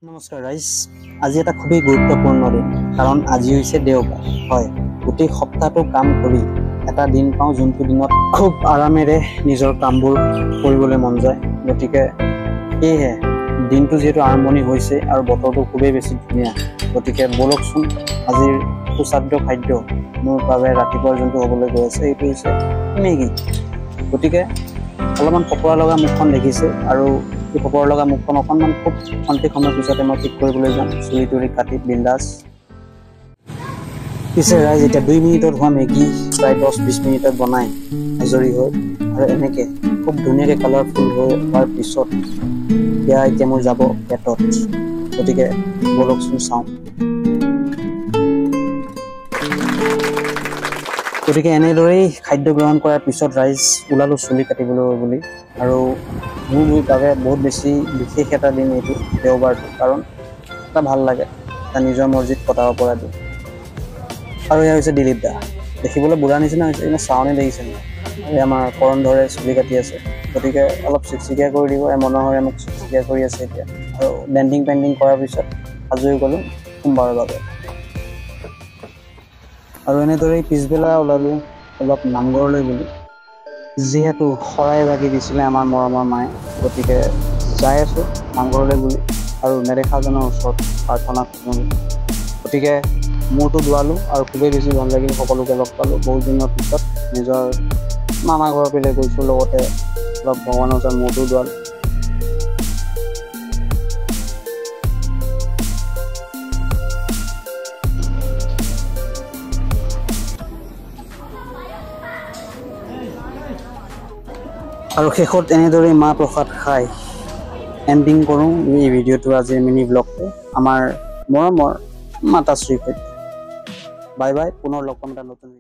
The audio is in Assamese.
নমস্কাৰ ৰাইজ, আজি এটা খুবেই গুৰুত্বপূৰ্ণ দিন, কাৰণ আজি হৈছে দেওবাৰ। হয়, গোটেই সপ্তাহটো কাম কৰি এটা দিন পাওঁ, যোনটো দিনত খুব আৰামেৰে নিজৰ কামবোৰ কৰিবলৈ মন যায়। গতিকে সেয়েহে দিনটো যিহেতু আৰম্ভণি হৈছে আৰু বতৰটো খুবেই বেছি ধুনীয়া, গতিকে ব'লকচোন আজিৰ সুস্বাদ্য খাদ্য মোৰ বাবে ৰাতিপুৱাৰ যোনটো হ'বলৈ গৈ আছে সেইটো হৈছে মেগী। গতিকে অলপমান ফপৰা লগা মুখখন দেখিছে, আৰু এই ফপৰা লগা মুখখন অকণমান খুব খন্তেক সময়ৰ পিছতে মই ঠিক কৰিবলৈ যাম, চুলি তুলি কাটি বিন্দাছ। পিছে ৰাইজ, এতিয়া 2 মিনিটত হোৱা মেগী প্ৰায় 10-20 মিনিটত বনাই আজৰি হৈ, আৰু এনেকৈ খুব ধুনীয়াকৈ কালাৰফুল হৈ হোৱাৰ পিছত সেয়া এতিয়া মোৰ যাব পেটত। গতিকে ব'লকচোন চাওঁ। গতিকে এনেদৰেই খাদ্য গ্ৰহণ কৰাৰ পিছত ৰাইজ ওলালোঁ চুলি কাটিবলৈ বুলি। আৰু মোৰ বাবে বহুত বেছি বিশেষ এটা দিন এইটো দেওবাৰটো, কাৰণ এটা ভাল লাগে, এটা নিজৰ মৰ্জিত কটাব পৰা দিন। আৰু এয়া হৈছে দিলীপ দা, দেখিবলৈ বুঢ়া নিচিনা হৈছে, কিন্তু চাউনি দেখিছে নে? আমাৰ কৰণ ধৰে চুলি কাটি আছে, গতিকে অলপ চিকচিকীয়া কৰি দিব। মনোহৰে মোক চিকচিকীয়া কৰি আছে এতিয়া, আৰু বেণ্ডিং কৰাৰ পিছত আজৰি গ'লোঁ সোমবাৰৰ বাবে। আৰু এনেদৰেই পিছবেলা ওলালোঁ অলপ নামঘৰলৈ বুলি, যিহেতু শৰাই ভাগি দিছিলে আমাৰ মৰমৰ মায়ে। গতিকে যাই আছোঁ নামঘৰলৈ বুলি, আৰু নেদেখাজনৰ ওচৰত প্ৰাৰ্থনা কৰোঁ। গতিকে মূৰটো ধোৱালোঁ, আৰু খুবেই বেছি ভাল লাগিল, সকলোকে লগ পালোঁ বহুত দিনৰ পিছত। নিজৰ মামা ঘৰৰ পিনে গৈছোঁ, লগতে অলপ ভগৱানৰ ওচৰত মূৰটো ধোৱালোঁ। আৰু শেষত এনেদৰেই মাহ প্ৰসাদ খাই এণ্ডিং কৰোঁ এই ভিডিঅ'টো, আজিৰ মিনি ব্লগটো আমাৰ মৰমৰ মাতাশ্ৰীৰ সৈতে। বাই বাই, পুনৰ লগ পাম এটা নতুন ভিডিঅ'।